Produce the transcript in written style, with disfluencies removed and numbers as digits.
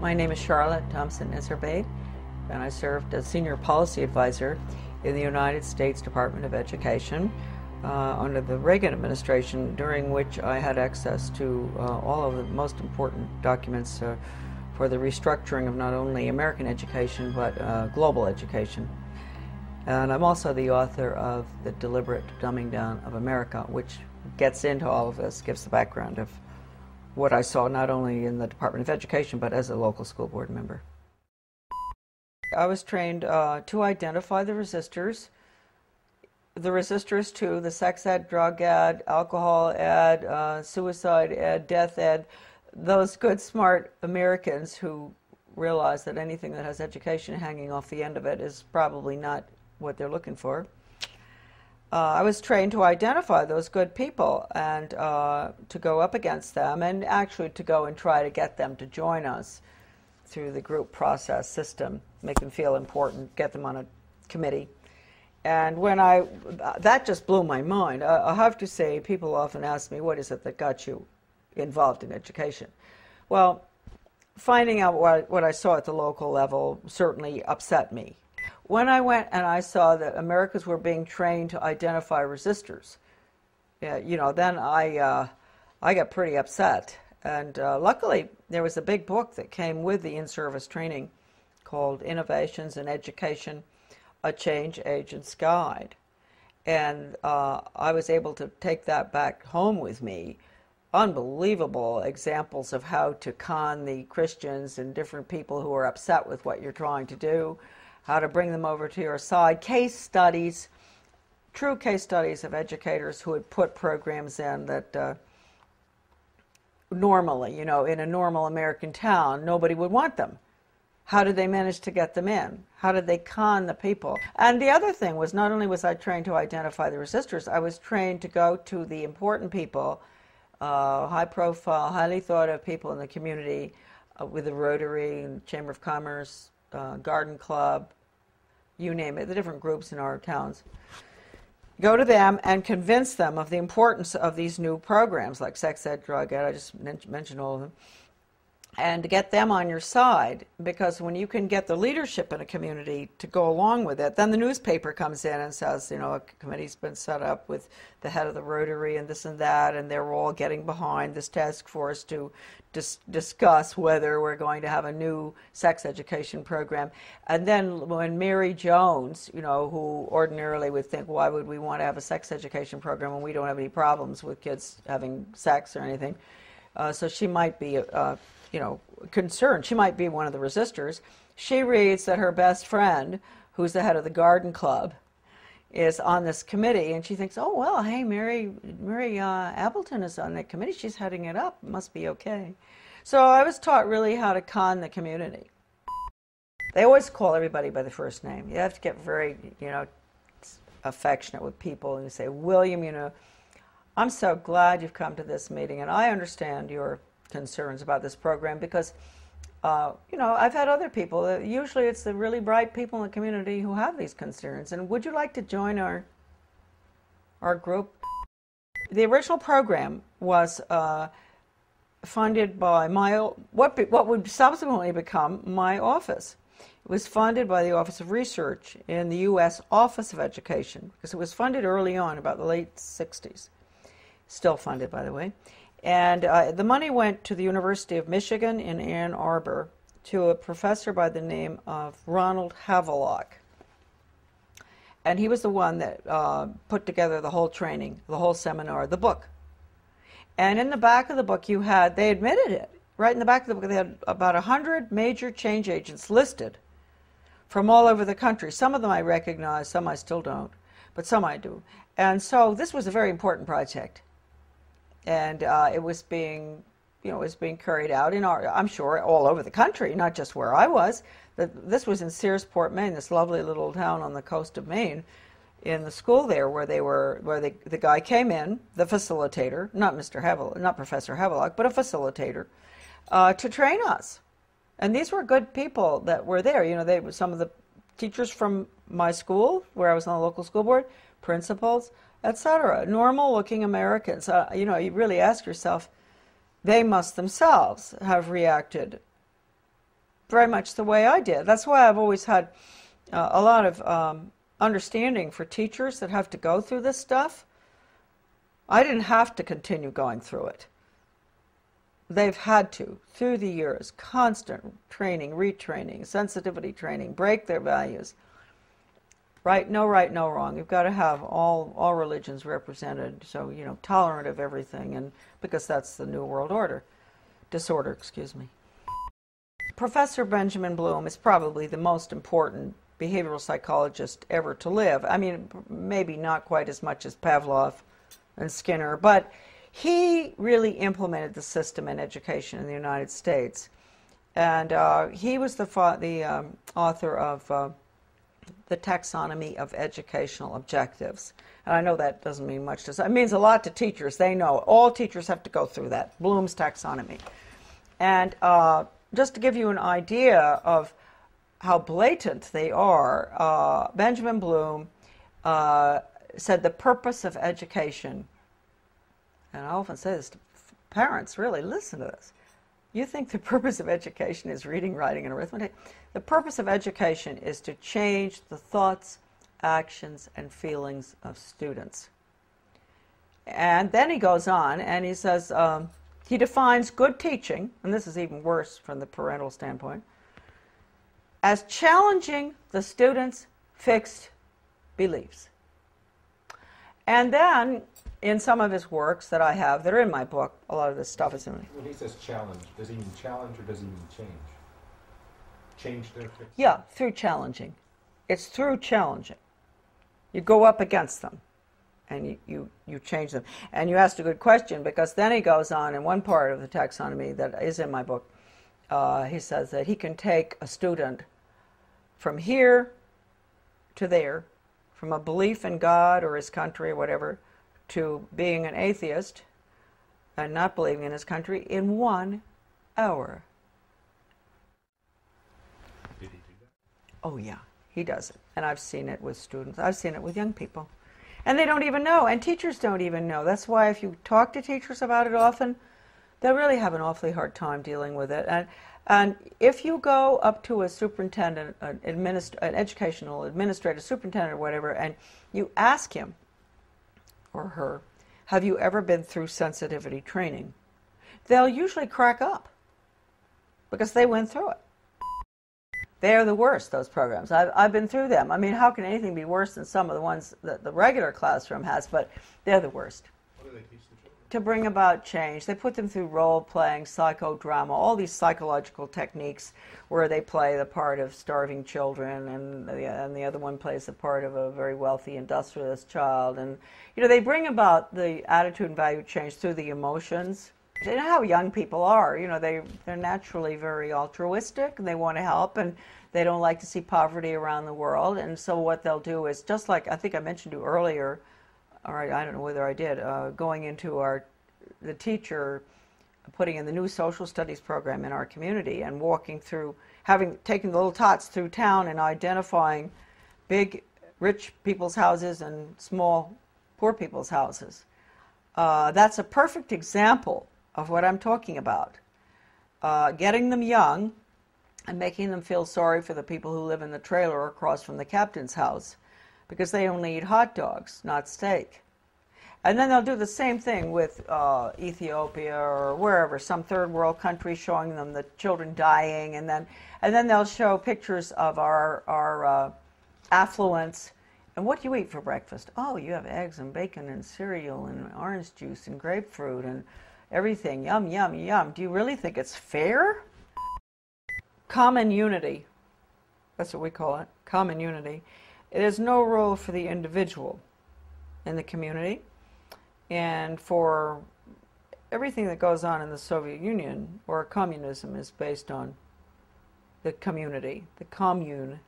My name is Charlotte Thomson Iserbyt, and I served as Senior Policy Advisor in the United States Department of Education under the Reagan administration, during which I had access to all of the most important documents for the restructuring of not only American education but global education. And I'm also the author of The Deliberate Dumbing Down of America, which gets into all of this, gives the background of what I saw not only in the Department of Education but as a local school board member. I was trained to identify the resistors to the sex ed, drug ed, alcohol ed, suicide ed, death ed, those good, smart Americans who realize that anything that has education hanging off the end of it is probably not what they're looking for. I was trained to identify those good people and to go up against them, and actually to go and try to get them to join us through the group process system, make them feel important, get them on a committee. And when that just blew my mind. I have to say, people often ask me, what is it that got you involved in education? Well, finding out what I saw at the local level certainly upset me. When I went and I saw that Americans were being trained to identify resistors, you know, then I got pretty upset. And luckily, there was a big book that came with the in-service training called Innovations in Education, A Change Agent's Guide. And I was able to take that back home with me. Unbelievable examples of how to con the Christians and different people who are upset with what you're trying to do, how to bring them over to your side, case studies, true case studies of educators who had put programs in that normally, you know, in a normal American town, nobody would want them. How did they manage to get them in? How did they con the people? And the other thing was, not only was I trained to identify the resistors, I was trained to go to the important people, high profile, highly thought of people in the community, with the Rotary and Chamber of Commerce, Garden Club, you name it, the different groups in our towns. Go to them and convince them of the importance of these new programs like sex ed, drug ed, I just mentioned all of them, and to get them on your side, because when you can get the leadership in a community to go along with it, then the newspaper comes in and says, you know, a committee's been set up with the head of the Rotary and this and that, and they're all getting behind this task force to discuss whether we're going to have a new sex education program. And then when Mary Jones, you know, who ordinarily would think, why would we want to have a sex education program when we don't have any problems with kids having sex or anything, so she might be you know, concerned. She might be one of the resistors. She reads that her best friend, who's the head of the Garden Club, is on this committee, and she thinks, oh, well, hey, Mary Appleton is on that committee. She's heading it up. It must be okay. So I was taught really how to con the community. They always call everybody by the first name. You have to get very, you know, affectionate with people, and you say, William, you know, I'm so glad you've come to this meeting, and I understand your concerns about this program, because you know, I've had other people, usually it's the really bright people in the community who have these concerns, and would you like to join our group? The original program was funded by what would subsequently become my office. It was funded by the Office of Research in the U.S. Office of Education, because it was funded early on, about the late 60s. Still funded, by the way. And the money went to the University of Michigan in Ann Arbor to a professor by the name of Ronald Havelock. And he was the one that put together the whole training, the whole seminar, the book. And in the back of the book you had, they admitted it, right in the back of the book, they had about 100 major change agents listed from all over the country. Some of them I recognize, some I still don't, but some I do. And so this was a very important project. And it was being, you know, it was being carried out in I'm sure, all over the country, not just where I was. This was in Searsport, Maine, this lovely little town on the coast of Maine, in the school there where the guy came in, the facilitator, not Professor Havelock, but a facilitator, to train us. And these were good people that were there. You know, they were some of the teachers from my school, where I was on the local school board, principals, etc. Normal-looking Americans. You know, you really ask yourself, they must themselves have reacted very much the way I did. That's why I've always had a lot of understanding for teachers that have to go through this stuff. I didn't have to continue going through it. They've had to, through the years, constant training, retraining, sensitivity training, break their values. Right, no wrong. You've got to have all religions represented, so, you know, tolerant of everything, and because that's the New World Order. Disorder, excuse me. Professor Benjamin Bloom is probably the most important behavioral psychologist ever to live. I mean, maybe not quite as much as Pavlov and Skinner, but he really implemented the system in education in the United States. And he was the author of the Taxonomy of Educational Objectives. And I know that doesn't mean much to us. It means a lot to teachers. They know. All teachers have to go through that, Bloom's Taxonomy. And just to give you an idea of how blatant they are, Benjamin Bloom said the purpose of education, and I often say this to parents, really, listen to this. You think the purpose of education is reading, writing, and arithmetic? The purpose of education is to change the thoughts, actions, and feelings of students. And then he goes on and he says, he defines good teaching, and this is even worse from the parental standpoint, as challenging the student's fixed beliefs. And then, in some of his works that I have, that are in my book, a lot of this stuff is in it. When he says challenge, does he mean challenge or does he mean change? Change their fixed? Yeah, through challenging. It's through challenging. You go up against them, and you change them. And you asked a good question, because then he goes on in one part of the taxonomy that is in my book, he says that he can take a student from here to there, from a belief in God or his country or whatever, to being an atheist and not believing in his country in 1 hour. Did he do that? Oh yeah, he does it. And I've seen it with students. I've seen it with young people. And they don't even know, and teachers don't even know. That's why if you talk to teachers about it often, they'll really have an awfully hard time dealing with it. And if you go up to a superintendent, an educational administrator, superintendent or whatever, and you ask him or her, have you ever been through sensitivity training? They'll usually crack up because they went through it. They're the worst, those programs. I've been through them. I mean, how can anything be worse than some of the ones that the regular classroom has, but they're the worst. What do they teach the children? To bring about change. They put them through role-playing, psychodrama, all these psychological techniques where they play the part of starving children, and the other one plays the part of a very wealthy industrialist child. And, you know, they bring about the attitude and value change through the emotions. You know how young people are. You know, they're naturally very altruistic, and they want to help, and they don't like to see poverty around the world. And so what they'll do is, just like I think I mentioned to you earlier, all right, I don't know whether I did, going into the teacher putting in the new social studies program in our community and walking through, taking the little tots through town and identifying big rich people's houses and small poor people's houses. That's a perfect example of what I'm talking about. Getting them young and making them feel sorry for the people who live in the trailer across from the captain's house, because they only eat hot dogs, not steak. And then they'll do the same thing with Ethiopia or wherever, some third world country, showing them the children dying, and then they'll show pictures of our affluence. And what do you eat for breakfast? Oh, you have eggs and bacon and cereal and orange juice and grapefruit and everything. Yum, yum, yum. Do you really think it's fair? Common unity. That's what we call it, common unity. It is no role for the individual in the community, and for everything that goes on in the Soviet Union or communism is based on the community, the commune.